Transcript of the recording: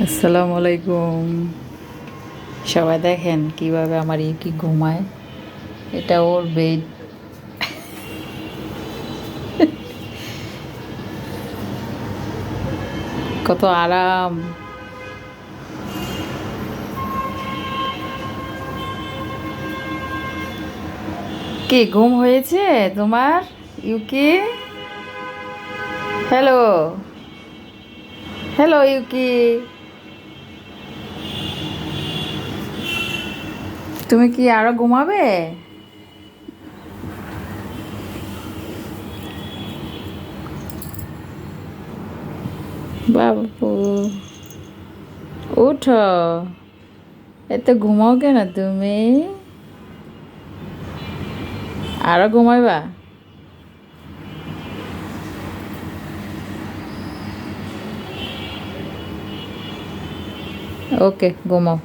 আসসালামু আলাইকুম। সবাই দেখেন কিভাবে আমার ইউকি ঘুমায়। এটা ওর বেড। কত আরাম। কি ঘুম হয়েছে তোমার ইউকি? হ্যালো, হ্যালো ইউকি, তুমি কি আরো ঘুমাবে? বাবু, উঠো। এত ঘুমাও কেন তুমি? আরো ঘুমাইবা? ওকে, ঘুমাও।